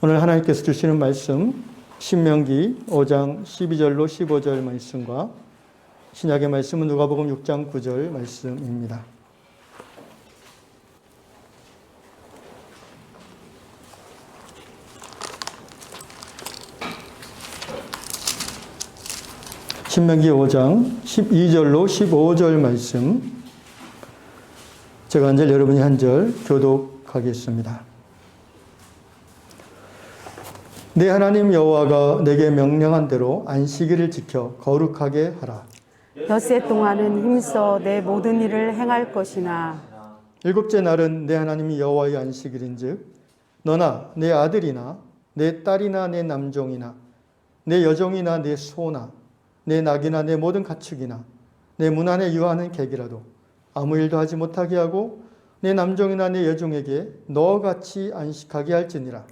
오늘 하나님께서 주시는 말씀 신명기 5장 12절로 15절 말씀과 신약의 말씀은 누가복음 6장 9절 말씀입니다. 신명기 5장 12절로 15절 말씀 제가 한 절 여러분이 한 절 교독하겠습니다. 내 하나님 여호와가 내게 명령한 대로 안식일을 지켜 거룩하게 하라. 엿새 동안은 힘써 내 모든 일을 행할 것이나 일곱째 날은 내 하나님 여호와의 안식일인즉 너나 내 아들이나 내 딸이나 내 남종이나 내 여종이나 내 소나 내 낙이나 내 모든 가축이나 내 문 안에 유하는 객이라도 아무 일도 하지 못하게 하고 내 남종이나 내 여종에게 너같이 안식하게 할지니라.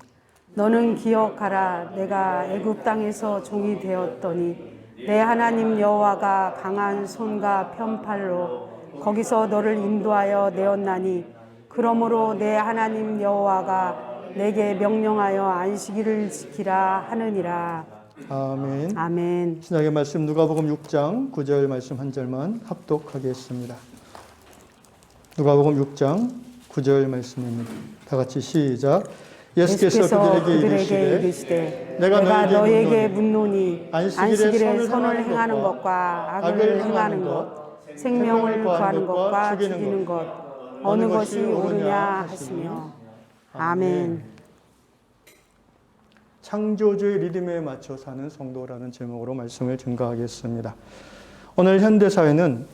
너는 기억하라. 내가 애굽 땅에서 종이 되었더니 내 하나님 여호와가 강한 손과 편팔로 거기서 너를 인도하여 내었나니 그러므로 내 하나님 여호와가 내게 명령하여 안식일을 지키라 하느니라. 아멘. 아멘. 신약의 말씀 누가복음 6장 9절 말씀 한 절만 합독하겠습니다. 누가복음 6장 9절 말씀입니다. 다 같이 시작. 예수께서 그들에게 이르시되 내가 너에게 묻노니 안식일에 선을 행하는 것과 악을 행하는 것, 생명을 구하는 것과 죽이는 것 어느 것이 옳으냐 하시며. 아멘. 창조주의 리듬에 맞춰 사는 성도라는 제목으로 말씀을 증거하겠습니다. 오늘 현대사회는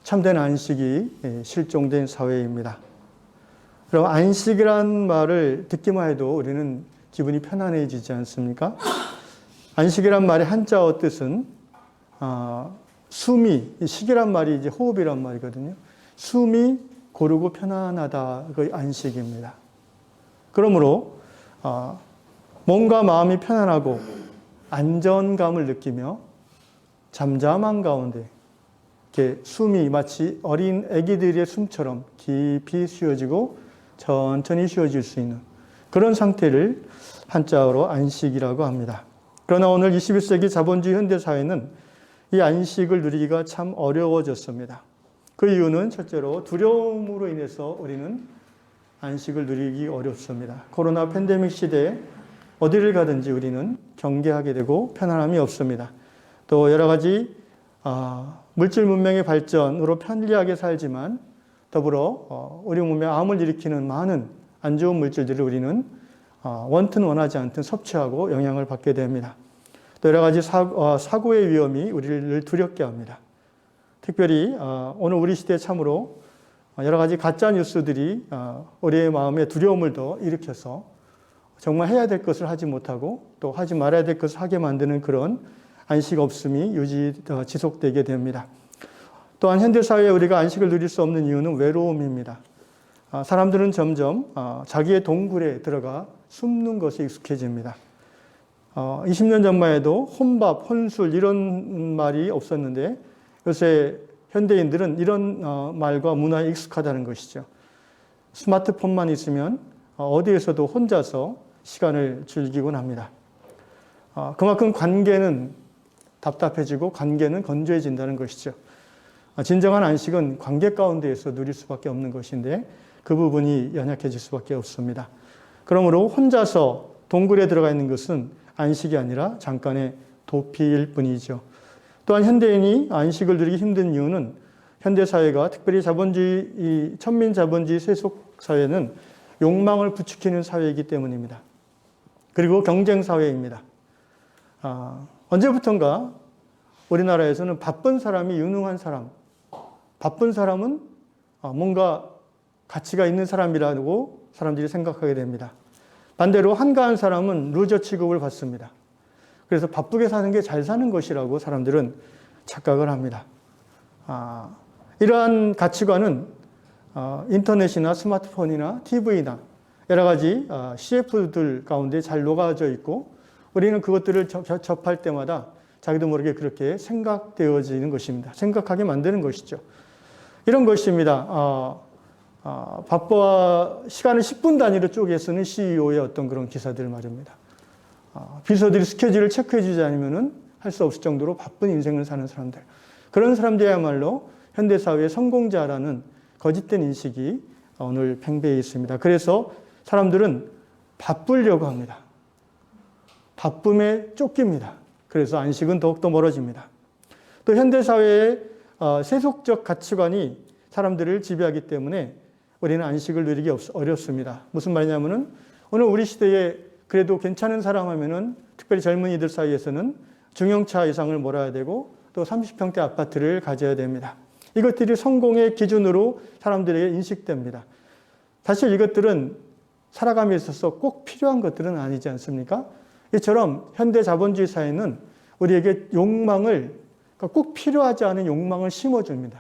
참된 안식이 실종된 사회입니다. 그럼 안식이란 말을 듣기만 해도 우리는 기분이 편안해지지 않습니까? 안식이란 말의 한자어 뜻은 숨이, 식이란 말이 이제 호흡이란 말이거든요. 숨이 고르고 편안하다, 그 안식입니다. 그러므로 몸과 마음이 편안하고 안전감을 느끼며 잠잠한 가운데 이렇게 숨이 마치 어린 아기들의 숨처럼 깊이 쉬어지고 천천히 쉬어질 수 있는 그런 상태를 한자어로 안식이라고 합니다. 그러나 오늘 21세기 자본주의 현대사회는 이 안식을 누리기가 참 어려워졌습니다. 그 이유는 첫째로 두려움으로 인해서 우리는 안식을 누리기 어렵습니다. 코로나 팬데믹 시대에 어디를 가든지 우리는 경계하게 되고 편안함이 없습니다. 또 여러 가지 물질 문명의 발전으로 편리하게 살지만 더불어 우리 몸에 암을 일으키는 많은 안 좋은 물질들을 우리는 원튼 원하지 않든 섭취하고 영향을 받게 됩니다. 또 여러 가지 사고의 위험이 우리를 두렵게 합니다. 특별히 오늘 우리 시대에 참으로 여러 가지 가짜 뉴스들이 우리의 마음에 두려움을 더 일으켜서 정말 해야 될 것을 하지 못하고 또 하지 말아야 될 것을 하게 만드는 그런 안식 없음이 지속되게 됩니다. 또한 현대사회에 우리가 안식을 누릴 수 없는 이유는 외로움입니다. 사람들은 점점 자기의 동굴에 들어가 숨는 것에 익숙해집니다. 20년 전만 해도 혼밥, 혼술 이런 말이 없었는데 요새 현대인들은 이런 말과 문화에 익숙하다는 것이죠. 스마트폰만 있으면 어디에서도 혼자서 시간을 즐기곤 합니다. 그만큼 관계는 답답해지고 관계는 건조해진다는 것이죠. 진정한 안식은 관계 가운데에서 누릴 수밖에 없는 것인데 그 부분이 연약해질 수밖에 없습니다. 그러므로 혼자서 동굴에 들어가 있는 것은 안식이 아니라 잠깐의 도피일 뿐이죠. 또한 현대인이 안식을 누리기 힘든 이유는 현대사회가 특별히 자본주의, 천민자본주의 세속사회는 욕망을 부추기는 사회이기 때문입니다. 그리고 경쟁사회입니다. 언제부턴가 우리나라에서는 바쁜 사람이 유능한 사람, 바쁜 사람은 뭔가 가치가 있는 사람이라고 사람들이 생각하게 됩니다. 반대로 한가한 사람은 루저 취급을 받습니다. 그래서 바쁘게 사는 게 잘 사는 것이라고 사람들은 착각을 합니다. 이러한 가치관은 인터넷이나 스마트폰이나 TV나 여러 가지 CF들 가운데 잘 녹아져 있고 우리는 그것들을 접할 때마다 자기도 모르게 그렇게 생각되어지는 것입니다. 생각하게 만드는 것이죠. 이런 것입니다. 바빠 시간을 10분 단위로 쪼개 쓰는 CEO의 어떤 그런 기사들 말입니다. 비서들이 스케줄을 체크해 주지 않으면 할 수 없을 정도로 바쁜 인생을 사는 사람들. 그런 사람들이야말로 현대사회의 성공자라는 거짓된 인식이 오늘 팽배해 있습니다. 그래서 사람들은 바쁘려고 합니다. 바쁨에 쫓깁니다. 그래서 안식은 더욱더 멀어집니다. 또 현대사회의 세속적 가치관이 사람들을 지배하기 때문에 우리는 안식을 누리기 어렵습니다. 무슨 말이냐면은 오늘 우리 시대에 그래도 괜찮은 사람 하면은 특별히 젊은이들 사이에서는 중형차 이상을 몰아야 되고 또 30평대 아파트를 가져야 됩니다. 이것들이 성공의 기준으로 사람들에게 인식됩니다. 사실 이것들은 살아감에 있어서 꼭 필요한 것들은 아니지 않습니까? 이처럼 현대 자본주의 사회는 우리에게 욕망을, 그러니까 꼭 필요하지 않은 욕망을 심어줍니다.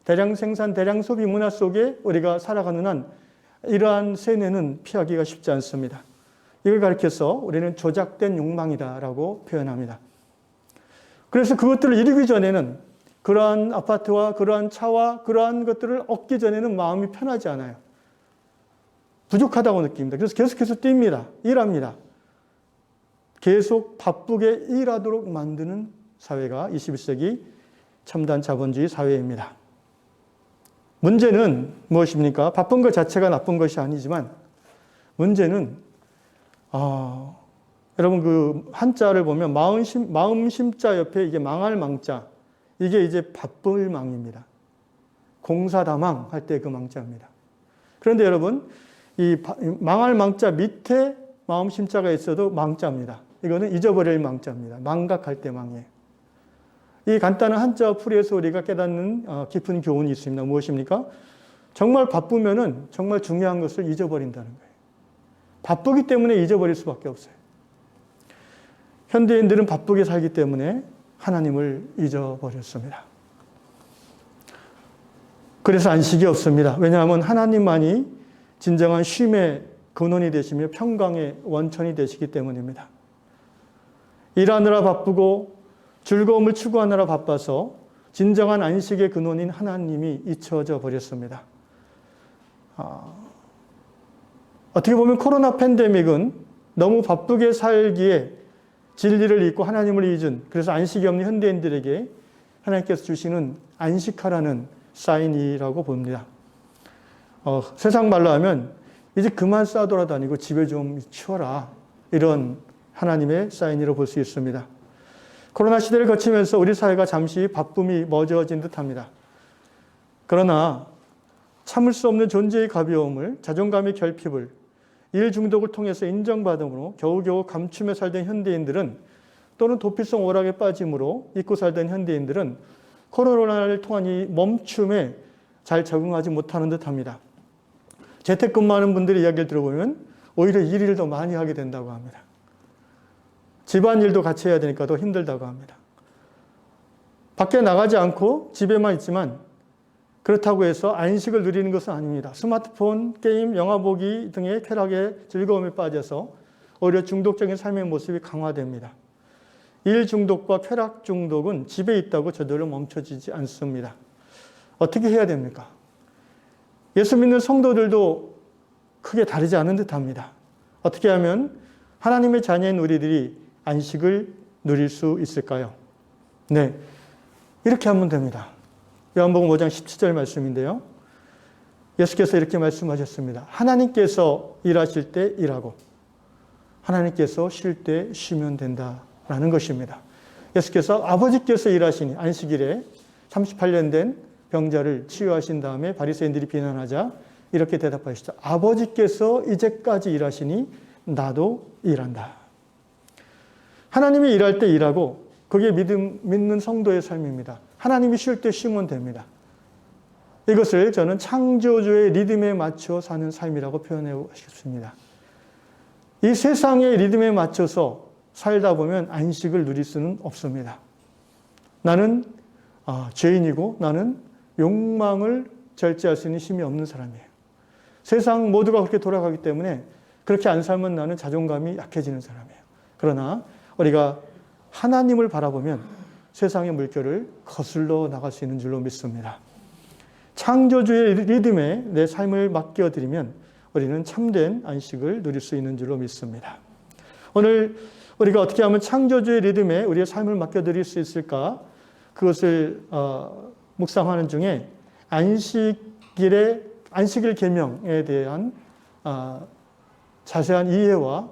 대량 생산, 대량 소비 문화 속에 우리가 살아가는 한 이러한 세뇌는 피하기가 쉽지 않습니다. 이걸 가리켜서 우리는 조작된 욕망이다라고 표현합니다. 그래서 그것들을 이루기 전에는 그러한 아파트와 그러한 차와 그러한 것들을 얻기 전에는 마음이 편하지 않아요. 부족하다고 느낍니다. 그래서 계속해서 뜁니다. 일합니다. 계속 바쁘게 일하도록 만드는 사회가 21세기 첨단 자본주의 사회입니다. 문제는 무엇입니까? 바쁜 것 자체가 나쁜 것이 아니지만 문제는 여러분 그 한자를 보면 마음 심자 옆에 이게 망할 망자, 이게 이제 바쁠 망입니다. 공사다망 할 때 그 망자입니다. 그런데 여러분 이 망할 망자 밑에 마음 심자가 있어도 망자입니다. 이거는 잊어버릴 망자입니다. 망각할 때 망이에요. 이 간단한 한자 풀이에서 우리가 깨닫는 깊은 교훈이 있습니다. 무엇입니까? 정말 바쁘면은 정말 중요한 것을 잊어버린다는 거예요. 바쁘기 때문에 잊어버릴 수밖에 없어요. 현대인들은 바쁘게 살기 때문에 하나님을 잊어버렸습니다. 그래서 안식이 없습니다. 왜냐하면 하나님만이 진정한 쉼의 근원이 되시며 평강의 원천이 되시기 때문입니다. 일하느라 바쁘고 즐거움을 추구하느라 바빠서 진정한 안식의 근원인 하나님이 잊혀져 버렸습니다. 어떻게 보면 코로나 팬데믹은 너무 바쁘게 살기에 진리를 잊고 하나님을 잊은, 그래서 안식이 없는 현대인들에게 하나님께서 주시는 안식하라는 사인이라고 봅니다. 세상 말로 하면 이제 그만 싸돌아다니고 집에 좀 치워라, 이런 하나님의 사인이라고 볼 수 있습니다. 코로나 시대를 거치면서 우리 사회가 잠시 바쁨이 멎어진 듯합니다. 그러나 참을 수 없는 존재의 가벼움을, 자존감의 결핍을 일 중독을 통해서 인정받음으로 겨우겨우 감춤에 살던 현대인들은, 또는 도피성 오락에 빠짐으로 잊고 살던 현대인들은 코로나를 통한 이 멈춤에 잘 적응하지 못하는 듯합니다. 재택근무하는 분들의 이야기를 들어보면 오히려 일을 더 많이 하게 된다고 합니다. 집안일도 같이 해야 되니까 더 힘들다고 합니다. 밖에 나가지 않고 집에만 있지만 그렇다고 해서 안식을 누리는 것은 아닙니다. 스마트폰, 게임, 영화 보기 등의 쾌락의 즐거움에 빠져서 오히려 중독적인 삶의 모습이 강화됩니다. 일 중독과 쾌락 중독은 집에 있다고 저절로 멈춰지지 않습니다. 어떻게 해야 됩니까? 예수 믿는 성도들도 크게 다르지 않은 듯합니다. 어떻게 하면 하나님의 자녀인 우리들이 안식을 누릴 수 있을까요? 네, 이렇게 하면 됩니다. 요한복음 5장 17절 말씀인데요. 예수께서 이렇게 말씀하셨습니다. 하나님께서 일하실 때 일하고 하나님께서 쉴 때 쉬면 된다라는 것입니다. 예수께서 아버지께서 일하시니 안식일에 38년 된 병자를 치유하신 다음에 바리새인들이 비난하자 이렇게 대답하시죠. 아버지께서 이제까지 일하시니 나도 일한다. 하나님이 일할 때 일하고 그게 믿는 성도의 삶입니다. 하나님이 쉴 때 쉬면 됩니다. 이것을 저는 창조주의 리듬에 맞춰 사는 삶이라고 표현하고 싶습니다. 이 세상의 리듬에 맞춰서 살다 보면 안식을 누릴 수는 없습니다. 나는 죄인이고 나는 욕망을 절제할 수 있는 힘이 없는 사람이에요. 세상 모두가 그렇게 돌아가기 때문에 그렇게 안 살면 나는 자존감이 약해지는 사람이에요. 그러나 우리가 하나님을 바라보면 세상의 물결을 거슬러 나갈 수 있는 줄로 믿습니다. 창조주의 리듬에 내 삶을 맡겨드리면 우리는 참된 안식을 누릴 수 있는 줄로 믿습니다. 오늘 우리가 어떻게 하면 창조주의 리듬에 우리의 삶을 맡겨드릴 수 있을까? 그것을 묵상하는 중에 안식일 계명에 대한 자세한 이해와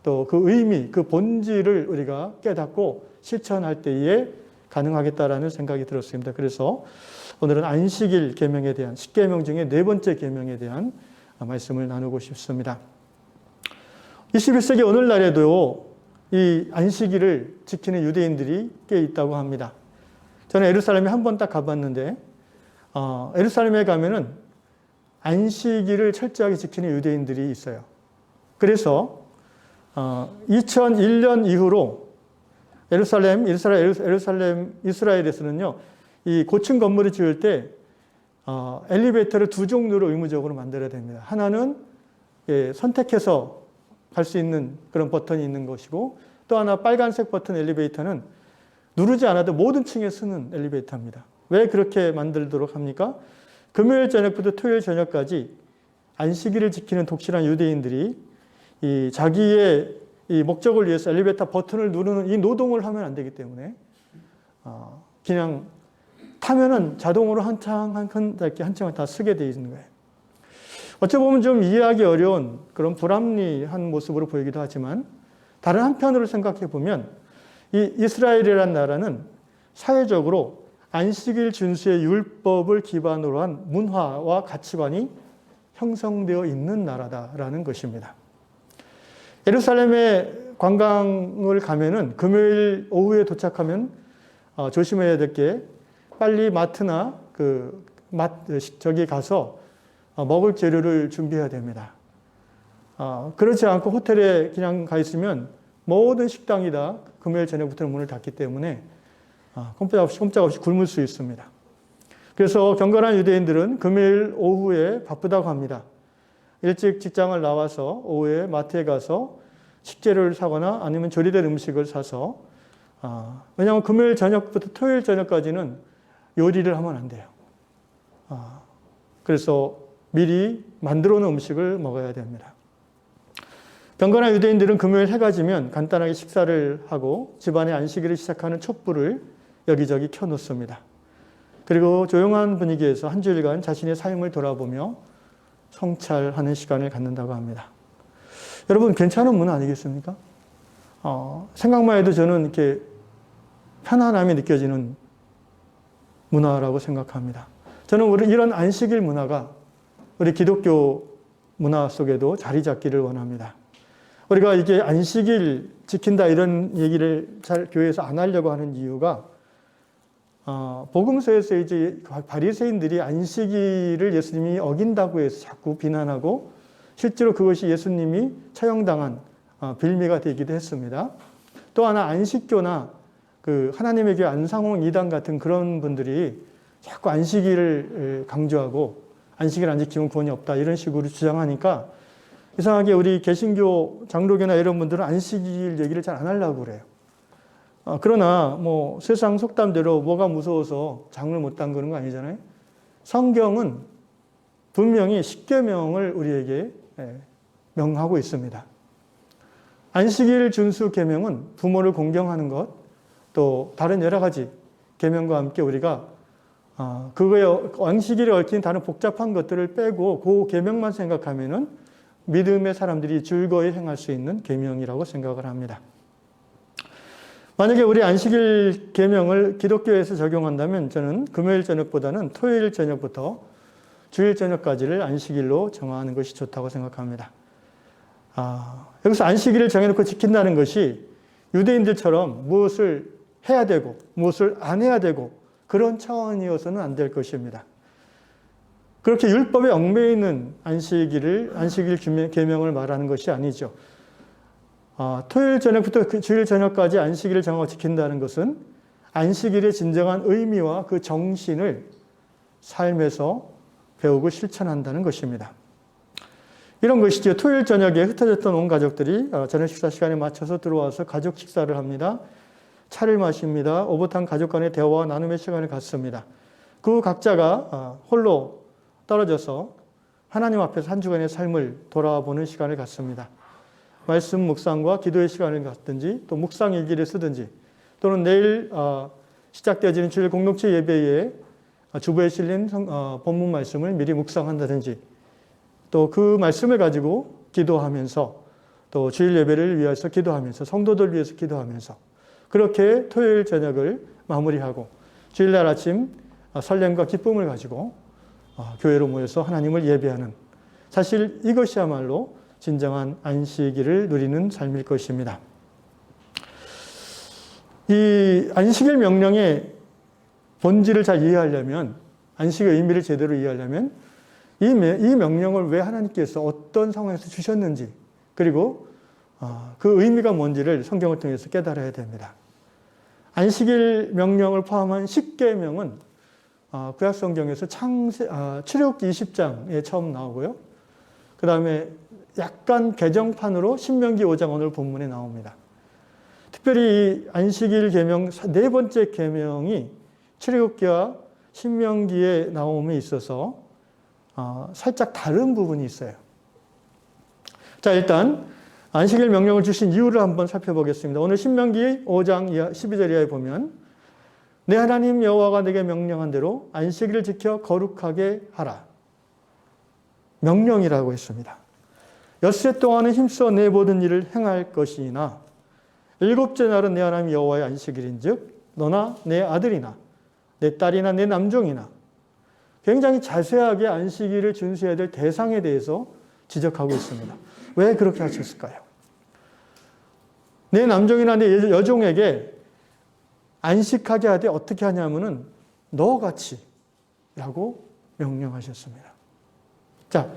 또 그 의미, 그 본질을 우리가 깨닫고 실천할 때에 가능하겠다라는 생각이 들었습니다. 그래서 오늘은 안식일 계명에 대한 10계명 중에 네 번째 계명에 대한 말씀을 나누고 싶습니다. 21세기 오늘날에도 이 안식일을 지키는 유대인들이 꽤 있다고 합니다. 저는 예루살렘에 한 번 딱 가봤는데 예루살렘에 가면은 안식일을 철저하게 지키는 유대인들이 있어요. 그래서 2001년 이후로 이스라엘에서는요, 이 고층 건물을 지을 때 엘리베이터를 두 종류로 의무적으로 만들어야 됩니다. 하나는 선택해서 갈 수 있는 그런 버튼이 있는 것이고, 또 하나 빨간색 버튼 엘리베이터는 누르지 않아도 모든 층에 쓰는 엘리베이터입니다. 왜 그렇게 만들도록 합니까? 금요일 저녁부터 토요일 저녁까지 안식일을 지키는 독실한 유대인들이 자기의 이 목적을 위해서 엘리베이터 버튼을 누르는 이 노동을 하면 안 되기 때문에 그냥 타면은 자동으로 한층을 다 쓰게 되어 있는 거예요. 어찌 보면 좀 이해하기 어려운 그런 불합리한 모습으로 보이기도 하지만, 다른 한편으로 생각해 보면 이 이스라엘이라는 나라는 사회적으로 안식일 준수의 율법을 기반으로 한 문화와 가치관이 형성되어 있는 나라다라는 것입니다. 예루살렘에 관광을 가면은 금요일 오후에 도착하면 조심해야 될 게, 빨리 마트나 저기 가서 먹을 재료를 준비해야 됩니다. 그렇지 않고 호텔에 그냥 가 있으면 모든 식당이 다 금요일 저녁부터 문을 닫기 때문에 꼼짝없이 굶을 수 있습니다. 그래서 경건한 유대인들은 금요일 오후에 바쁘다고 합니다. 일찍 직장을 나와서 오후에 마트에 가서 식재료를 사거나 아니면 조리된 음식을 사서, 왜냐하면 금요일 저녁부터 토요일 저녁까지는 요리를 하면 안 돼요. 그래서 미리 만들어 놓은 음식을 먹어야 됩니다. 경건한 유대인들은 금요일 해가 지면 간단하게 식사를 하고 집안의 안식일을 시작하는 촛불을 여기저기 켜놓습니다. 그리고 조용한 분위기에서 한 주일간 자신의 삶을 돌아보며 성찰하는 시간을 갖는다고 합니다. 여러분, 괜찮은 문화 아니겠습니까? 생각만 해도 저는 이렇게 편안함이 느껴지는 문화라고 생각합니다. 저는 이런 안식일 문화가 우리 기독교 문화 속에도 자리 잡기를 원합니다. 우리가 이게 안식일 지킨다 이런 얘기를 잘 교회에서 안 하려고 하는 이유가, 복음서에서 이제 바리새인들이 안식일을 예수님이 어긴다고 해서 자꾸 비난하고, 실제로 그것이 예수님이 처형당한 빌미가 되기도 했습니다. 또 하나, 안식교나 하나님의 교회 안상홍 이단 같은 그런 분들이 자꾸 안식일을 강조하고 안식일 안 지키면 구원이 없다 이런 식으로 주장하니까, 이상하게 우리 개신교 장로교나 이런 분들은 안식일 얘기를 잘 안 하려고 그래요. 그러나 뭐 세상 속담대로 뭐가 무서워서 장을 못 담그는 거 아니잖아요. 성경은 분명히 10계명을 우리에게 명하고 있습니다. 안식일 준수 계명은 부모를 공경하는 것, 또 다른 여러 가지 계명과 함께 우리가 그거에 안식일에 얽힌 다른 복잡한 것들을 빼고 그 계명만 생각하면은 믿음의 사람들이 즐거이 행할 수 있는 계명이라고 생각을 합니다. 만약에 우리 안식일 계명을 기독교에서 적용한다면 저는 금요일 저녁보다는 토요일 저녁부터 주일 저녁까지를 안식일로 정하는 것이 좋다고 생각합니다. 여기서 안식일을 정해놓고 지킨다는 것이 유대인들처럼 무엇을 해야 되고 무엇을 안 해야 되고 그런 차원이어서는 안 될 것입니다. 그렇게 율법에 얽매여 있는 안식일 계명을 말하는 것이 아니죠. 토요일 저녁부터 주일 저녁까지 안식일을 정하고 지킨다는 것은 안식일의 진정한 의미와 그 정신을 삶에서 배우고 실천한다는 것입니다. 이런 것이죠. 토요일 저녁에 흩어졌던 온 가족들이 저녁 식사 시간에 맞춰서 들어와서 가족 식사를 합니다. 차를 마십니다. 오붓한 가족 간의 대화와 나눔의 시간을 갖습니다. 그 각자가 홀로 떨어져서 하나님 앞에서 한 주간의 삶을 돌아보는 시간을 갖습니다. 말씀 묵상과 기도의 시간을 갖든지 또 묵상 일기를 쓰든지 또는 내일 시작되어지는 주일 공동체 예배에 주보에 실린 본문 말씀을 미리 묵상한다든지 또 그 말씀을 가지고 기도하면서 또 주일 예배를 위해서 기도하면서 성도들 위해서 기도하면서 그렇게 토요일 저녁을 마무리하고 주일날 아침 설렘과 기쁨을 가지고 교회로 모여서 하나님을 예배하는 사실 이것이야말로 진정한 안식일을 누리는 삶일 것입니다. 이 안식일 명령의 본질을 잘 이해하려면 안식의 의미를 제대로 이해하려면 이 명령을 왜 하나님께서 어떤 상황에서 주셨는지 그리고 그 의미가 뭔지를 성경을 통해서 깨달아야 됩니다. 안식일 명령을 포함한 10계명은 구약 성경에서 출애굽기 20장에 처음 나오고요. 그 다음에 약간 개정판으로 신명기 5장 오늘 본문에 나옵니다. 특별히 이 안식일 계명 네 번째 계명이 출애굽기와 신명기에 나옴에 있어서 살짝 다른 부분이 있어요. 자, 일단 안식일 명령을 주신 이유를 한번 살펴보겠습니다. 오늘 신명기 5장 12절 이하에 보면 내 하나님 여호와가 내게 명령한 대로 안식일을 지켜 거룩하게 하라. 명령이라고 했습니다. 엿새 동안은 힘써 내 모든 일을 행할 것이나 일곱째 날은 내 하나님 여호와의 안식일인즉 너나 내 아들이나 내 딸이나 내 남종이나 굉장히 자세하게 안식일을 준수해야 될 대상에 대해서 지적하고 있습니다. 왜 그렇게 하셨을까요? 내 남종이나 내 여종에게 안식하게 하되 어떻게 하냐면은 너같이 라고 명령하셨습니다. 자,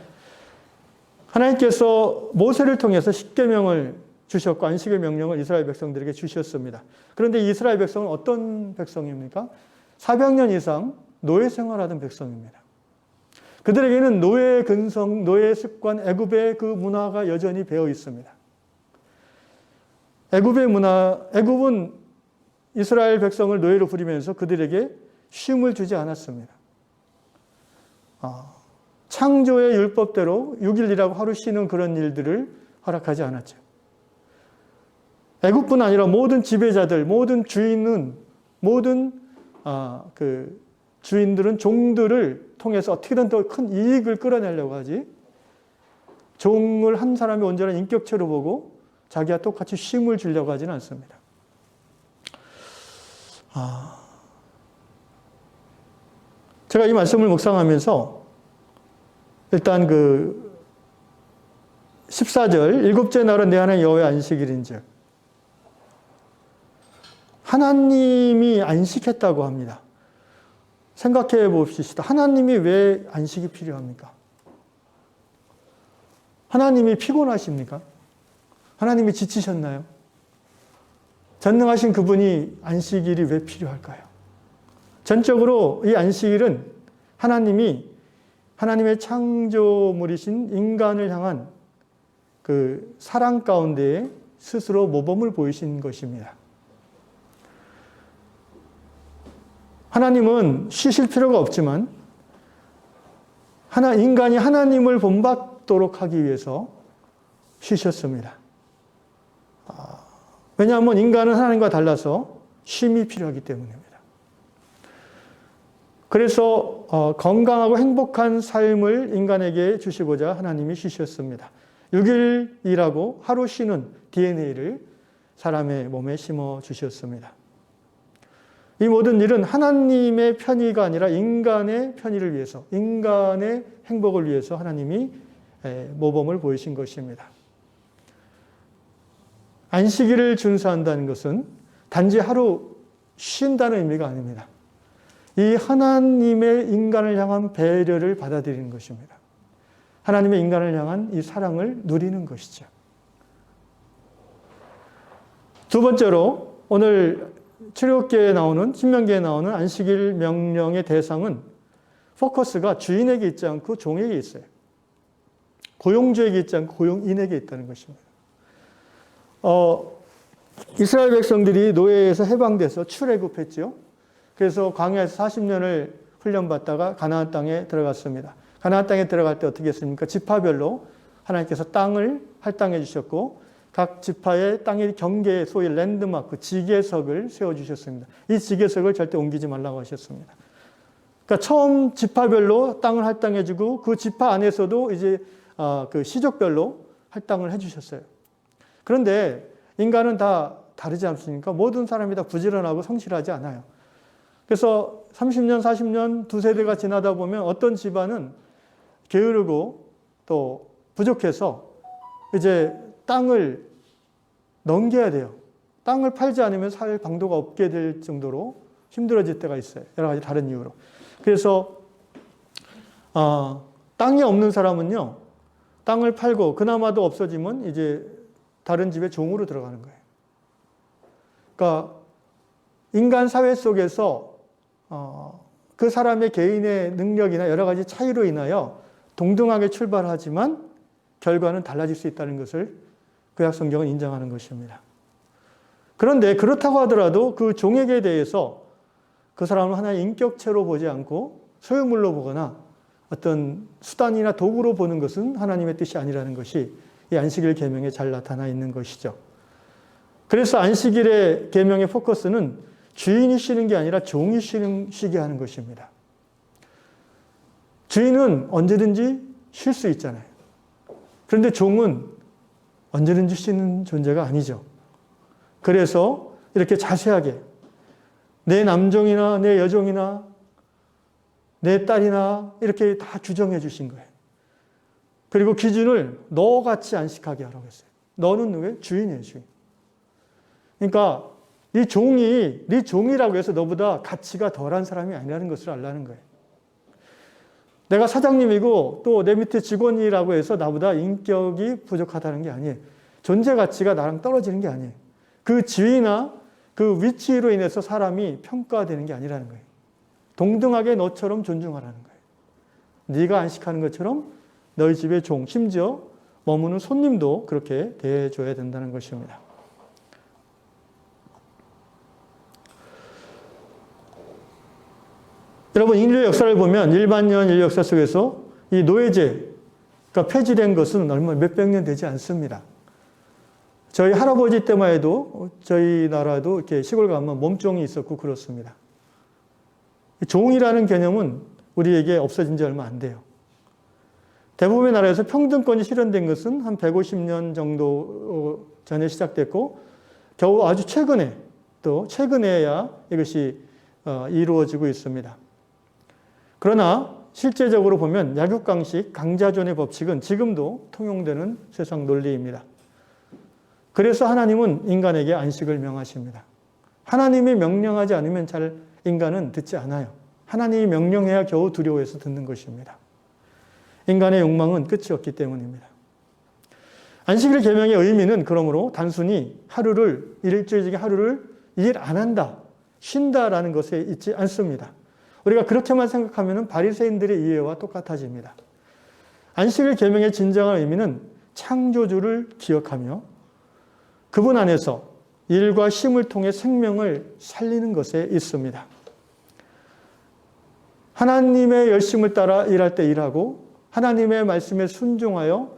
하나님께서 모세를 통해서 십계명을 주셨고 안식일 명령을 이스라엘 백성들에게 주셨습니다. 그런데 이스라엘 백성은 어떤 백성입니까? 400년 이상 노예 생활하던 백성입니다. 그들에게는 노예 근성, 노예 습관, 애굽의 그 문화가 여전히 배어 있습니다. 애굽의 문화, 애굽은 이스라엘 백성을 노예로 부리면서 그들에게 쉼을 주지 않았습니다. 창조의 율법대로 6일이라고 하루 쉬는 그런 일들을 허락하지 않았죠. 애굽뿐 아니라 모든 지배자들, 모든 주인은, 모든 주인들은 종들을 통해서 어떻게든 더 큰 이익을 끌어내려고 하지 종을 한 사람의 온전한 인격체로 보고 자기와 똑같이 쉼을 주려고 하지는 않습니다. 제가 이 말씀을 묵상하면서 일단 14절 일곱째 날은 내 하나님 여호와의 안식일인즉 하나님이 안식했다고 합니다. 생각해 봅시다. 하나님이 왜 안식이 필요합니까? 하나님이 피곤하십니까? 하나님이 지치셨나요? 전능하신 그분이 안식일이 왜 필요할까요? 전적으로 이 안식일은 하나님의 창조물이신 인간을 향한 그 사랑 가운데에 스스로 모범을 보이신 것입니다. 하나님은 쉬실 필요가 없지만 인간이 하나님을 본받도록 하기 위해서 쉬셨습니다. 왜냐하면 인간은 하나님과 달라서 쉼이 필요하기 때문입니다. 그래서 건강하고 행복한 삶을 인간에게 주시고자 하나님이 쉬셨습니다. 6일이라고 하루 쉬는 DNA를 사람의 몸에 심어 주셨습니다. 이 모든 일은 하나님의 편의가 아니라 인간의 편의를 위해서, 인간의 행복을 위해서 하나님이 모범을 보이신 것입니다. 안식일을 준수한다는 것은 단지 하루 쉰다는 의미가 아닙니다. 이 하나님의 인간을 향한 배려를 받아들이는 것입니다. 하나님의 인간을 향한 이 사랑을 누리는 것이죠. 두 번째로 오늘 출애굽기에 나오는 신명기에 나오는 안식일 명령의 대상은 포커스가 주인에게 있지 않고 종에게 있어요. 고용주에게 있지 않고 고용인에게 있다는 것입니다. 이스라엘 백성들이 노예에서 해방돼서 출애굽했죠. 그래서 광야에서 40년을 훈련받다가 가나안 땅에 들어갔습니다. 가나안 땅에 들어갈 때 어떻게 했습니까? 지파별로 하나님께서 땅을 할당해 주셨고 각 지파의 땅의 경계 소위 랜드마크 지계석을 세워주셨습니다. 이 지계석을 절대 옮기지 말라고 하셨습니다. 그러니까 처음 지파별로 땅을 할당해 주고 그 지파 안에서도 이제 그 시족별로 할당을 해 주셨어요. 그런데 인간은 다 다르지 않습니까? 모든 사람이 다 부지런하고 성실하지 않아요. 그래서 30년, 40년 두 세대가 지나다 보면 어떤 집안은 게으르고 또 부족해서 이제 땅을 넘겨야 돼요. 땅을 팔지 않으면 살 방도가 없게 될 정도로 힘들어질 때가 있어요. 여러 가지 다른 이유로. 그래서 땅이 없는 사람은요. 땅을 팔고 그나마도 없어지면 이제 다른 집에 종으로 들어가는 거예요. 그러니까 인간 사회 속에서 그 사람의 개인의 능력이나 여러 가지 차이로 인하여 동등하게 출발하지만 결과는 달라질 수 있다는 것을 구약 성경은 인정하는 것입니다. 그런데 그렇다고 하더라도 그 종에게 대해서 그 사람을 하나의 인격체로 보지 않고 소유물로 보거나 어떤 수단이나 도구로 보는 것은 하나님의 뜻이 아니라는 것이 이 안식일 계명에 잘 나타나 있는 것이죠. 그래서 안식일의 계명의 포커스는 주인이 쉬는 게 아니라 종이 쉬게 하는 것입니다. 주인은 언제든지 쉴 수 있잖아요. 그런데 종은 언제든지 쉬는 존재가 아니죠. 그래서 이렇게 자세하게 내 남종이나 내 여종이나 내 딸이나 이렇게 다 규정해 주신 거예요. 그리고 기준을 너같이 안식하게 하라고 했어요. 너는 왜? 주인이에요, 주인. 그러니까 이 종이 네 종이라고 해서 너보다 가치가 덜한 사람이 아니라는 것을 알라는 거예요. 내가 사장님이고 또 내 밑에 직원이라고 해서 나보다 인격이 부족하다는 게 아니에요. 존재 가치가 나랑 떨어지는 게 아니에요. 그 지위나 그 위치로 인해서 사람이 평가되는 게 아니라는 거예요. 동등하게 너처럼 존중하라는 거예요. 네가 안식하는 것처럼 너희 집의 종, 심지어 머무는 손님도 그렇게 대해줘야 된다는 것입니다. 여러분, 인류의 역사를 보면 일반년 인류 역사 속에서 이 노예제가 폐지된 것은 얼마 몇백 년 되지 않습니다. 저희 할아버지 때만 해도 저희 나라도 이렇게 시골 가면 몸종이 있었고 그렇습니다. 종이라는 개념은 우리에게 없어진 지 얼마 안 돼요. 대부분의 나라에서 평등권이 실현된 것은 한 150년 정도 전에 시작됐고 겨우 아주 최근에 또 최근에야 이것이 이루어지고 있습니다. 그러나 실제적으로 보면 약육강식, 강자존의 법칙은 지금도 통용되는 세상 논리입니다. 그래서 하나님은 인간에게 안식을 명하십니다. 하나님이 명령하지 않으면 잘 인간은 듣지 않아요. 하나님이 명령해야 겨우 두려워해서 듣는 것입니다. 인간의 욕망은 끝이 없기 때문입니다. 안식일 계명의 의미는 그러므로 단순히 일주일중에 하루를 일 안 한다, 쉰다라는 것에 있지 않습니다. 우리가 그렇게만 생각하면 바리새인들의 이해와 똑같아집니다. 안식일 계명의 진정한 의미는 창조주를 기억하며 그분 안에서 일과 쉼을 통해 생명을 살리는 것에 있습니다. 하나님의 열심을 따라 일할 때 일하고 하나님의 말씀에 순종하여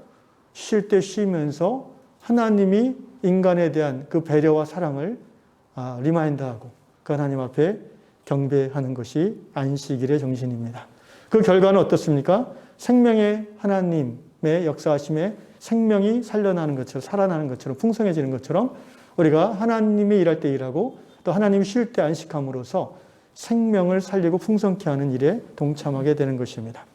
쉴 때 쉬면서 하나님이 인간에 대한 그 배려와 사랑을 리마인드하고 그 하나님 앞에 경배하는 것이 안식일의 정신입니다. 그 결과는 어떻습니까? 생명의 하나님의 역사하심에 생명이 살아나는 것처럼 풍성해지는 것처럼 우리가 하나님이 일할 때 일하고 또 하나님이 쉴 때 안식함으로써 생명을 살리고 풍성케 하는 일에 동참하게 되는 것입니다.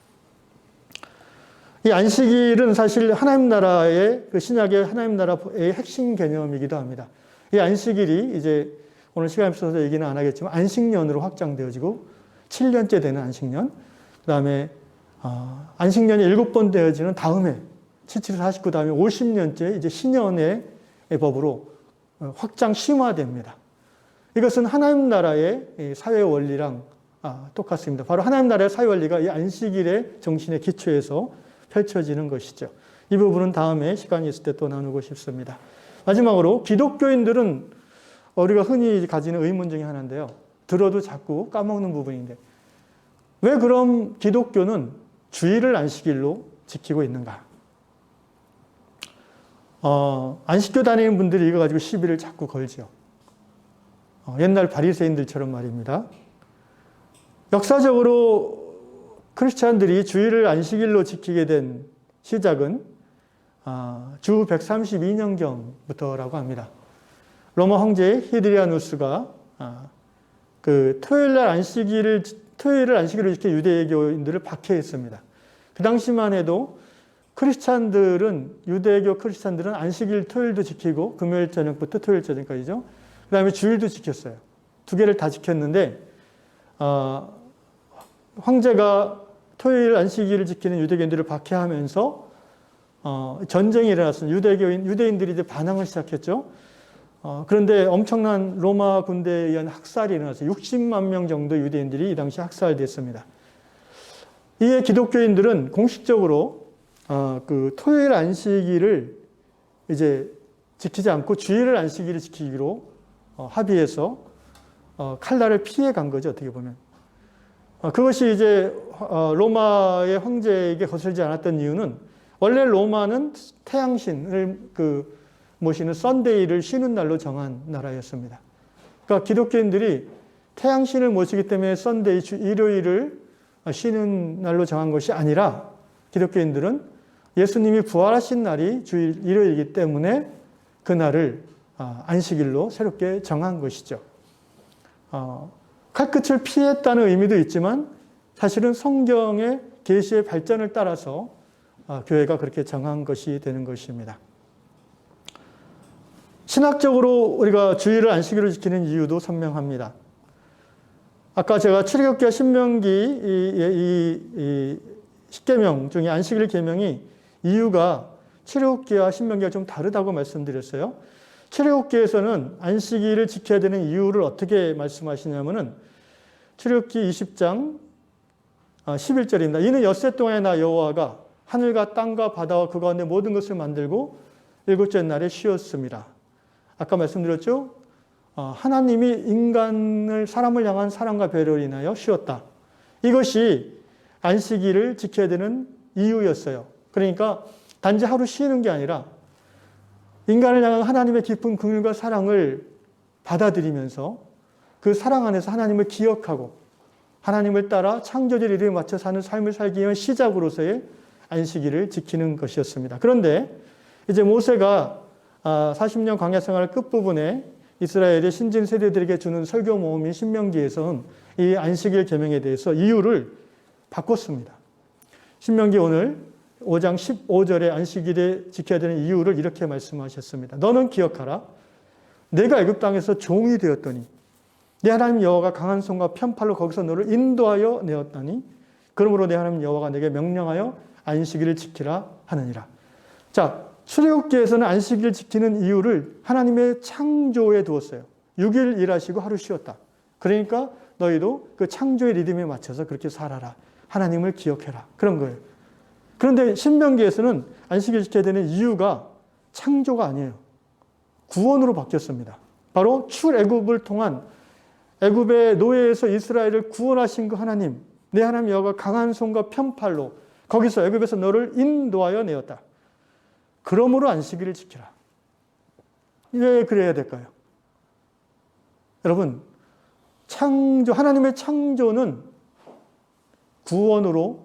이 안식일은 사실 하나님 나라의 그 신약의 하나님 나라의 핵심 개념이기도 합니다. 이 안식일이 이제 오늘 시간이 없어서 얘기는 안 하겠지만 안식년으로 확장되어지고 7년째 되는 안식년, 그 다음에 안식년이 7번 되어지는 다음에 7749 다음에 50년째 이제 신년의 법으로 확장 심화됩니다. 이것은 하나님 나라의 사회 원리랑 똑같습니다. 바로 하나님 나라의 사회 원리가 이 안식일의 정신의 기초에서 펼쳐지는 것이죠. 이 부분은 다음에 시간이 있을 때 또 나누고 싶습니다. 마지막으로 기독교인들은 우리가 흔히 가지는 의문 중에 하나인데요. 들어도 자꾸 까먹는 부분인데 왜 그럼 기독교는 주일을 안식일로 지키고 있는가? 안식교 다니는 분들이 이거 가지고 시비를 자꾸 걸죠. 옛날 바리새인들처럼 말입니다. 역사적으로 크리스찬들이 주일을 안식일로 지키게 된 시작은 주 132년경부터라고 합니다. 로마 황제 히드리아누스가 그 토요일을 안식일로 지켜 유대교인들을 박해했습니다. 그 당시만 해도 유대교 크리스찬들은 안식일 토요일도 지키고 금요일 저녁부터 토요일 저녁까지죠. 그 다음에 주일도 지켰어요. 두 개를 다 지켰는데 황제가 토요일 안식일을 지키는 유대교인들을 박해하면서 전쟁이 일어났습니다. 유대인들이 이제 반항을 시작했죠. 그런데 엄청난 로마 군대에 의한 학살이 일어났어요. 60만 명 정도 유대인들이 이 당시 학살됐습니다. 이에 기독교인들은 공식적으로 그 토요일 안식일을 이제 지키지 않고 주일을 안식일을 지키기로 합의해서 칼날을 피해 간 거죠. 어떻게 보면. 그것이 이제 로마의 황제에게 거슬지 않았던 이유는 원래 로마는 태양신을 모시는 썬데이를 쉬는 날로 정한 나라였습니다. 그러니까 기독교인들이 태양신을 모시기 때문에 썬데이 일요일을 쉬는 날로 정한 것이 아니라 기독교인들은 예수님이 부활하신 날이 주일 일요일이기 때문에 그 날을 안식일로 새롭게 정한 것이죠. 칼끝을 피했다는 의미도 있지만 사실은 성경의 계시의 발전을 따라서 교회가 그렇게 정한 것이 되는 것입니다. 신학적으로 우리가 주일을 안식일로 지키는 이유도 선명합니다. 아까 제가 출애굽기와 신명기 이 십계명 중에 안식일 계명이 이유가 출애굽기와 신명기가 좀 다르다고 말씀드렸어요. 출애굽기에서는 안식일을 지켜야 되는 이유를 어떻게 말씀하시냐면은 출애굽기 20장 11절입니다. 이는 엿새 동안에 나 여호와가 하늘과 땅과 바다와 그 가운데 모든 것을 만들고 일곱째 날에 쉬었습니다. 아까 말씀드렸죠? 하나님이 사람을 향한 사랑과 배려로 인하여 쉬었다. 이것이 안식일을 지켜야 되는 이유였어요. 그러니까 단지 하루 쉬는 게 아니라 인간을 향한 하나님의 깊은 긍휼과 사랑을 받아들이면서 그 사랑 안에서 하나님을 기억하고 하나님을 따라 창조주 이름에 맞춰 사는 삶을 살기 위한 시작으로서의 안식일을 지키는 것이었습니다. 그런데 이제 모세가 40년 광야 생활 끝부분에 이스라엘의 신진 세대들에게 주는 설교 모험인 신명기에서는 이 안식일 계명에 대해서 이유를 바꿨습니다. 신명기 오늘 5장 15절에 안식일에 지켜야 되는 이유를 이렇게 말씀하셨습니다. 너는 기억하라. 내가 애굽 땅에서 종이 되었더니 내 하나님 여호와가 강한 손과 편팔로 거기서 너를 인도하여 내었다니 그러므로 내 하나님 여호와가 내게 명령하여 안식일을 지키라 하느니라. 자, 출애굽기에서는 안식일을 지키는 이유를 하나님의 창조에 두었어요. 6일 일하시고 하루 쉬었다. 그러니까 너희도 그 창조의 리듬에 맞춰서 그렇게 살아라. 하나님을 기억해라. 그런 거예요. 그런데 신명기에서는 안식일 지켜야 되는 이유가 창조가 아니에요. 구원으로 바뀌었습니다. 바로 출애굽을 통한 애굽의 노예에서 이스라엘을 구원하신 그 하나님, 내 하나님 여호와가 강한 손과 편팔로 거기서 애굽에서 너를 인도하여 내었다. 그러므로 안식일을 지키라. 왜 그래야 될까요? 여러분, 하나님의 창조는 구원으로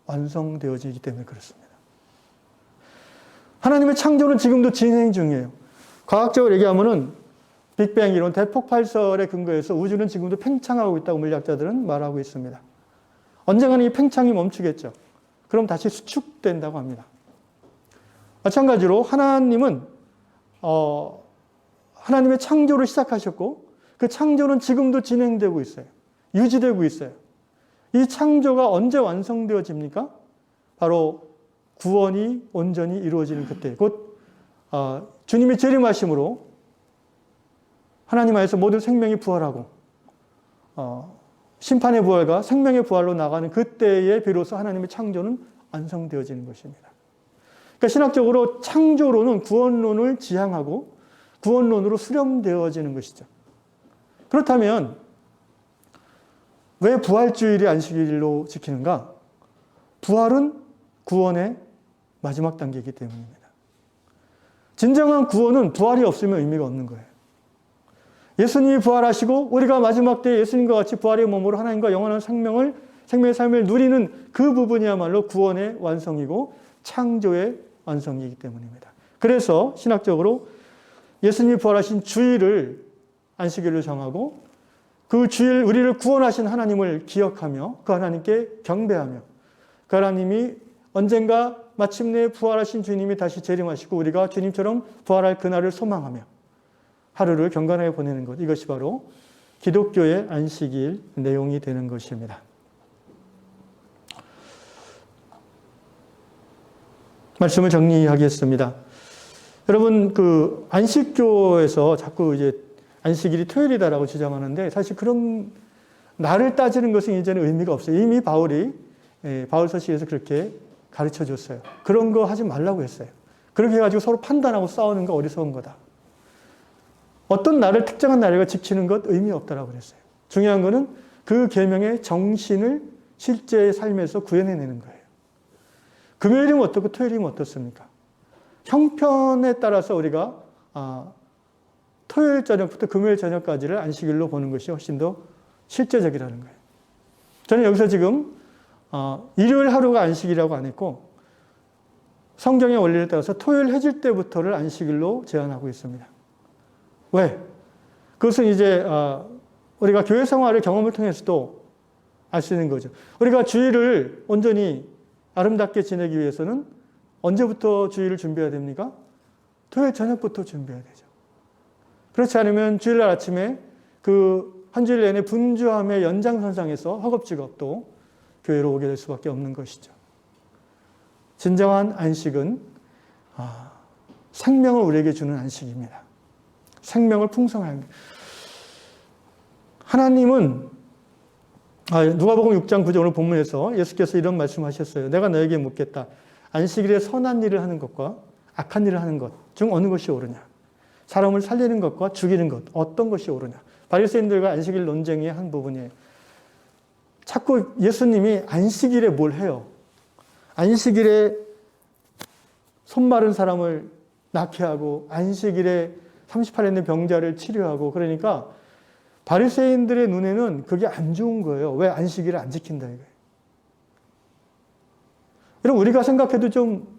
완성되어지기 때문에 그렇습니다. 하나님의 창조는 지금도 진행 중이에요. 과학적으로 얘기하면은 빅뱅 이론, 대폭발설에 근거해서 우주는 지금도 팽창하고 있다고 물리학자들은 말하고 있습니다. 언젠가는 이 팽창이 멈추겠죠. 그럼 다시 수축된다고 합니다. 마찬가지로 하나님은 하나님의 창조를 시작하셨고 그 창조는 지금도 진행되고 있어요. 유지되고 있어요. 이 창조가 언제 완성되어집니까? 바로 구원이 온전히 이루어지는 그때, 곧 주님이 재림하심으로 하나님 안에서 모든 생명이 부활하고 심판의 부활과 생명의 부활로 나가는 그때에 비로소 하나님의 창조는 완성되어지는 것입니다. 그러니까 신학적으로 창조론은 구원론을 지향하고 구원론으로 수렴되어지는 것이죠. 그렇다면 왜 부활주일이 안식일로 지키는가? 부활은 구원의 마지막 단계이기 때문입니다. 진정한 구원은 부활이 없으면 의미가 없는 거예요. 예수님이 부활하시고 우리가 마지막 때에 예수님과 같이 부활의 몸으로 하나님과 영원한 생명의 삶을 누리는 그 부분이야말로 구원의 완성이고 창조의 완성이기 때문입니다. 그래서 신학적으로 예수님이 부활하신 주일을 안식일로 정하고 그 주일 우리를 구원하신 하나님을 기억하며 그 하나님께 경배하며 그 하나님이 언젠가 마침내 부활하신 주님이 다시 재림하시고 우리가 주님처럼 부활할 그날을 소망하며 하루를 경건하게 보내는 것, 이것이 바로 기독교의 안식일 내용이 되는 것입니다. 말씀을 정리하겠습니다. 여러분, 그 안식교에서 자꾸 이제 안식일이 토요일이다라고 주장하는데 사실 그런 날을 따지는 것은 이제는 의미가 없어요. 이미 바울이 바울서식에서 그렇게 가르쳐 줬어요. 그런 거 하지 말라고 했어요. 그렇게 해가지고 서로 판단하고 싸우는 거 어리석은 거다. 어떤 날을 특정한 날을 지키는 것 의미 없다라고 그랬어요. 중요한 거는 그 계명의 정신을 실제의 삶에서 구현해내는 거예요. 금요일이면 어떻고 토요일이면 어떻습니까? 형편에 따라서 우리가 토요일 저녁부터 금요일 저녁까지를 안식일로 보는 것이 훨씬 더 실제적이라는 거예요. 저는 여기서 지금 일요일 하루가 안식이라고 안 했고 성경의 원리를 따라서 토요일 해질 때부터를 안식일로 제한하고 있습니다. 왜? 그것은 이제 우리가 교회 생활의 경험을 통해서도 알 수 있는 거죠. 우리가 주일을 온전히 아름답게 지내기 위해서는 언제부터 주일을 준비해야 됩니까? 토요일 저녁부터 준비해야 되죠. 그렇지 않으면 주일날 아침에 그 한 주일 내내 분주함의 연장선상에서 허겁지겁 또 교회로 오게 될 수밖에 없는 것이죠. 진정한 안식은 생명을 우리에게 주는 안식입니다. 생명을 풍성하게. 하나님은 누가복음 6장 9절 오늘 본문에서 예수께서 이런 말씀하셨어요. 내가 너에게 묻겠다. 안식일에 선한 일을 하는 것과 악한 일을 하는 것 중 어느 것이 옳으냐? 사람을 살리는 것과 죽이는 것 어떤 것이 옳으냐? 바리새인들과 안식일 논쟁의 한 부분이에요. 자꾸 예수님이 안식일에 뭘 해요? 안식일에 손 마른 사람을 낫게 하고 안식일에 38에 있는 병자를 치료하고 그러니까 바리새인들의 눈에는 그게 안 좋은 거예요. 왜 안식일을 안 지킨다 이거예요. 여러분 우리가 생각해도 좀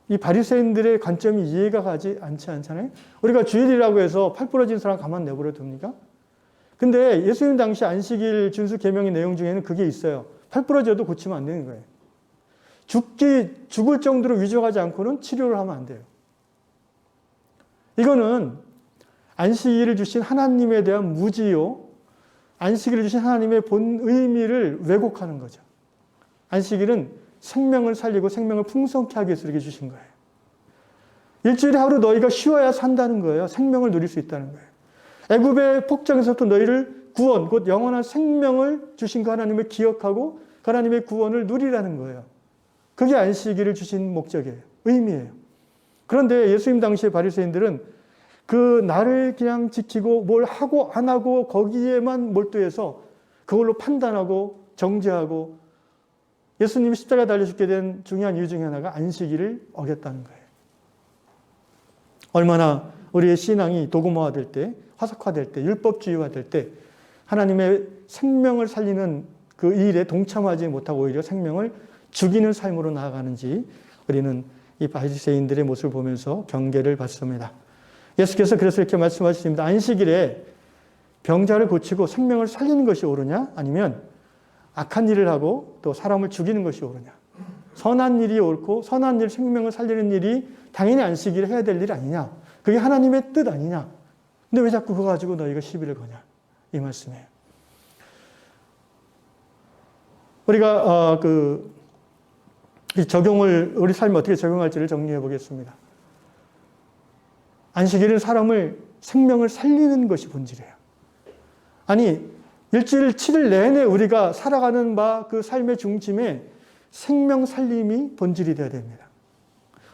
이 바리새인들의 관점이 이해가 가지 않잖아요. 우리가 주일이라고 해서 팔 부러진 사람 가만 내버려 둡니까? 근데 예수님 당시 안식일 준수 계명의 내용 중에는 그게 있어요. 팔 부러져도 고치면 안 되는 거예요. 죽을 정도로 위조하지 않고는 치료를 하면 안 돼요. 이거는 안식일을 주신 하나님에 대한 무지요. 안식일을 주신 하나님의 본 의미를 왜곡하는 거죠. 안식일은 생명을 살리고 생명을 풍성케 하기 위해서 이렇게 주신 거예요. 일주일에 하루 너희가 쉬어야 산다는 거예요. 생명을 누릴 수 있다는 거예요. 애굽의 폭정에서부터 너희를 구원, 곧 영원한 생명을 주신 그 하나님을 기억하고 그 하나님의 구원을 누리라는 거예요. 그게 안식일을 주신 목적이에요. 의미예요. 그런데 예수님 당시의 바리새인들은 그 날을 그냥 지키고 뭘 하고 안 하고 거기에만 몰두해서 그걸로 판단하고 정죄하고 예수님이 십자가에 달려 죽게 된 중요한 이유 중에 하나가 안식일을 어겼다는 거예요. 얼마나 우리의 신앙이 도구화될 때, 화석화될 때, 율법주의화될 때 하나님의 생명을 살리는 그 일에 동참하지 못하고 오히려 생명을 죽이는 삶으로 나아가는지 우리는 이 바리새인들의 모습을 보면서 경계를 받습니다. 예수께서 그래서 이렇게 말씀하십니다. 안식일에 병자를 고치고 생명을 살리는 것이 옳으냐? 아니면 악한 일을 하고 또 사람을 죽이는 것이 옳으냐? 선한 일이 옳고 선한 일, 생명을 살리는 일이 당연히 안식일에 해야 될 일 아니냐? 그게 하나님의 뜻 아니냐? 근데 왜 자꾸 그거 가지고 너희가 시비를 거냐? 이 말씀이에요. 우리가 이 적용을 우리 삶에 어떻게 적용할지를 정리해 보겠습니다. 안식일은 사람을 생명을 살리는 것이 본질이에요. 아니 일주일 7일 내내 우리가 살아가는 바 그 삶의 중심에 생명 살림이 본질이 되어야 됩니다.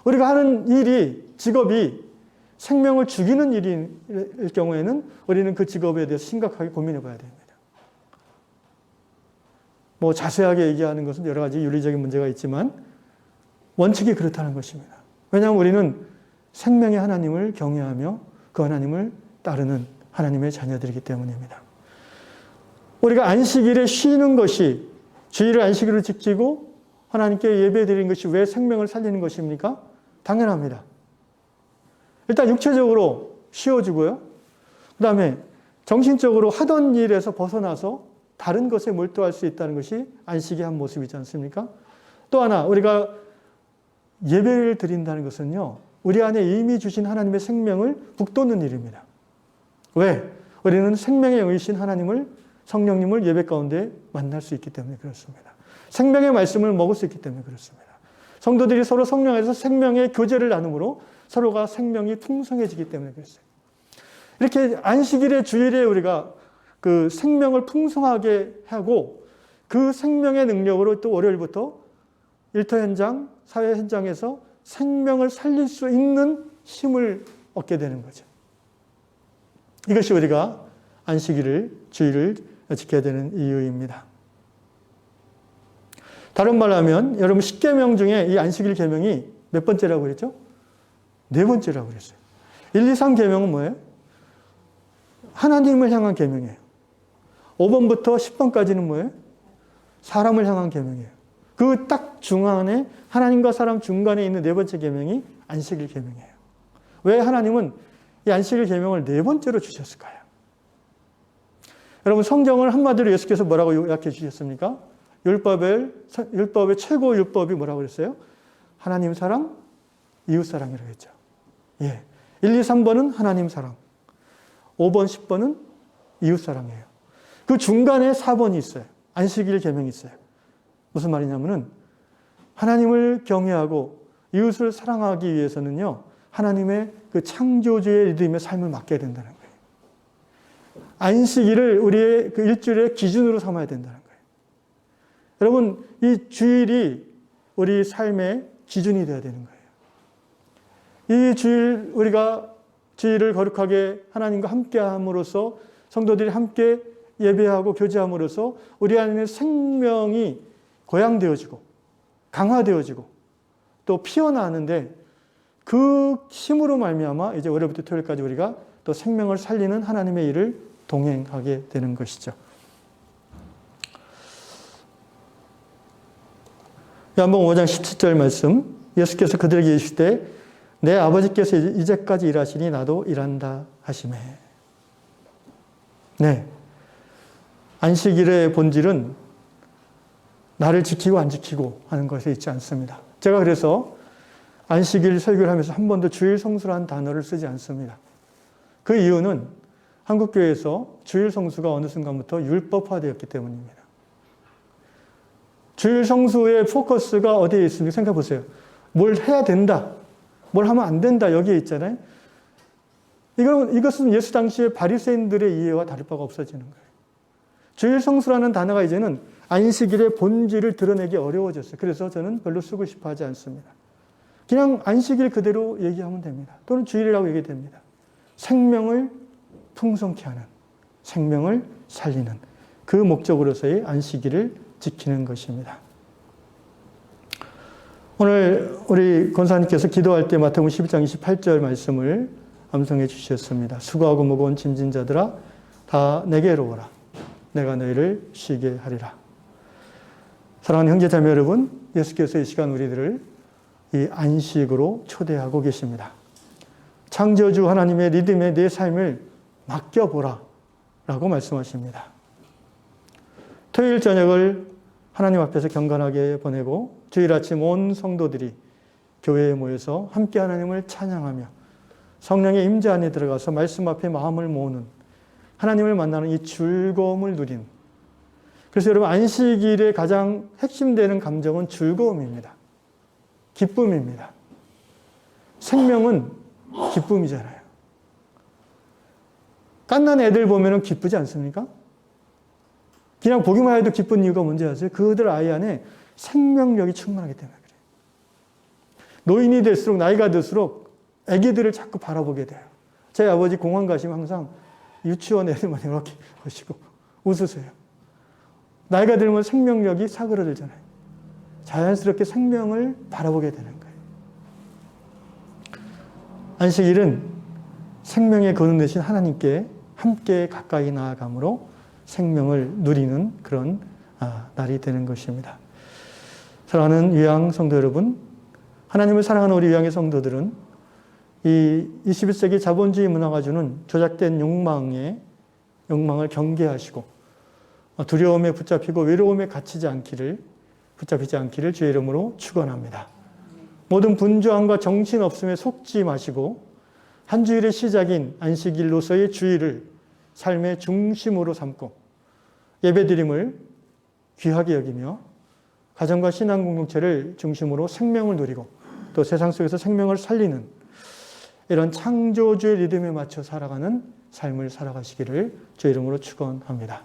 우리가 하는 일이 직업이 생명을 죽이는 일일 경우에는 우리는 그 직업에 대해서 심각하게 고민해 봐야 됩니다. 뭐 자세하게 얘기하는 것은 여러 가지 윤리적인 문제가 있지만 원칙이 그렇다는 것입니다. 왜냐하면 우리는 생명의 하나님을 경외하며 그 하나님을 따르는 하나님의 자녀들이기 때문입니다. 우리가 안식일에 쉬는 것이, 주일을 안식일로 지키고 하나님께 예배드리는 것이 왜 생명을 살리는 것입니까? 당연합니다. 일단 육체적으로 쉬어주고요. 그 다음에 정신적으로 하던 일에서 벗어나서 다른 것에 몰두할 수 있다는 것이 안식의 한 모습이지 않습니까? 또 하나, 우리가 예배를 드린다는 것은요, 우리 안에 이미 주신 하나님의 생명을 북돋는 일입니다. 왜? 우리는 생명의 영이신 하나님을, 성령님을 예배 가운데 만날 수 있기 때문에 그렇습니다. 생명의 말씀을 먹을 수 있기 때문에 그렇습니다. 성도들이 서로 성령 안에서 생명의 교제를 나눔으로 서로가 생명이 풍성해지기 때문에 그랬어요. 이렇게 안식일의 주일에 우리가 그 생명을 풍성하게 하고 그 생명의 능력으로 또 월요일부터 일터 현장, 사회 현장에서 생명을 살릴 수 있는 힘을 얻게 되는 거죠. 이것이 우리가 안식일을, 주일을 지켜야 되는 이유입니다. 다른 말로 하면 여러분 10계명 중에 이 안식일 계명이 몇 번째라고 그랬죠? 4번째라고 그랬어요. 1, 2, 3계명은 뭐예요? 하나님을 향한 계명이에요. 5번부터 10번까지는 뭐예요? 사람을 향한 계명이에요. 그 딱 중간에 하나님과 사람 중간에 있는 4번째 계명이 안식일 계명이에요. 왜 하나님은 이 안식일 계명을 4번째로 주셨을까요? 여러분 성경을 한마디로 예수께서 뭐라고 요약해 주셨습니까? 율법의 최고 율법이 뭐라고 그랬어요? 하나님 사랑, 이웃 사랑이라고 했죠. 예. 1, 2, 3번은 하나님 사랑. 5번, 10번은 이웃 사랑이에요. 그 중간에 4번이 있어요. 안식일 계명이 있어요. 무슨 말이냐면은 하나님을 경외하고 이웃을 사랑하기 위해서는요, 하나님의 그 창조주의 리듬의 삶을 맡겨야 된다는 거예요. 안식일을 우리의 그 일주일의 기준으로 삼아야 된다는 거예요. 여러분, 이 주일이 우리 삶의 기준이 되어야 되는 거예요. 이 주일, 우리가 주일을 거룩하게 하나님과 함께 함으로써 성도들이 함께 예배하고 교제함으로써 우리 안에 생명이 고양되어지고 강화되어지고 또 피어나는데 그 힘으로 말미암아 이제 월요일부터 토요일까지 우리가 또 생명을 살리는 하나님의 일을 동행하게 되는 것이죠. 요한복음 5장 17절 말씀, 예수께서 그들에게 이르시되 내 아버지께서 이제까지 일하시니 나도 일한다 하시매. 네, 안식일의 본질은 나를 지키고 안 지키고 하는 것에 있지 않습니다. 제가 그래서 안식일 설교를 하면서 한 번도 주일 성수라는 단어를 쓰지 않습니다. 그 이유는 한국교회에서 주일 성수가 어느 순간부터 율법화되었기 때문입니다. 주일 성수의 포커스가 어디에 있습니까? 생각해 보세요. 뭘 해야 된다, 뭘 하면 안 된다, 여기에 있잖아요. 이것은 예수 당시의 바리새인들의 이해와 다를 바가 없어지는 거예요. 주일 성수라는 단어가 이제는 안식일의 본질을 드러내기 어려워졌어요. 그래서 저는 별로 쓰고 싶어 하지 않습니다. 그냥 안식일 그대로 얘기하면 됩니다. 또는 주일이라고 얘기해도 됩니다. 생명을 풍성케 하는, 생명을 살리는 그 목적으로서의 안식일을 지키는 것입니다. 오늘 우리 권사님께서 기도할 때 마태복음 11장 28절 말씀을 암송해 주셨습니다. 수고하고 무거운 짐진 자들아 다 내게로 오라. 내가 너희를 쉬게 하리라. 사랑하는 형제자매 여러분, 예수께서 이 시간 우리들을 이 안식으로 초대하고 계십니다. 창조주 하나님의 리듬에 내 삶을 맡겨보라 라고 말씀하십니다. 토요일 저녁을 하나님 앞에서 경건하게 보내고 주일 아침 온 성도들이 교회에 모여서 함께 하나님을 찬양하며 성령의 임재 안에 들어가서 말씀 앞에 마음을 모으는, 하나님을 만나는 이 즐거움을 누린, 그래서 여러분 안식일의 가장 핵심되는 감정은 즐거움입니다. 기쁨입니다. 생명은 기쁨이잖아요. 갓난 애들 보면 기쁘지 않습니까? 그냥 보기만 해도 기쁜 이유가 뭔지 아세요? 그들 아이 안에 생명력이 충만하기 때문에 그래요. 노인이 될수록, 나이가 들수록 아기들을 자꾸 바라보게 돼요. 제 아버지 공원 가시면 항상 유치원 애들만 이렇게 보시고 웃으세요. 나이가 들면 생명력이 사그러들잖아요. 자연스럽게 생명을 바라보게 되는 거예요. 안식일은 생명의 근원 되신 하나님께 함께 가까이 나아감으로 생명을 누리는 그런 날이 되는 것입니다. 사랑하는 위양 성도 여러분, 하나님을 사랑하는 우리 위양의 성도들은 이 21세기 자본주의 문화가 주는 조작된 욕망을 경계하시고 두려움에 붙잡히고 외로움에 붙잡히지 않기를 주의 이름으로 축원합니다. 모든 분주함과 정신없음에 속지 마시고 한 주일의 시작인 안식일로서의 주일을 삶의 중심으로 삼고 예배드림을 귀하게 여기며 가정과 신앙 공동체를 중심으로 생명을 누리고 또 세상 속에서 생명을 살리는 이런 창조주의 리듬에 맞춰 살아가는 삶을 살아가시기를 주의 이름으로 축원합니다.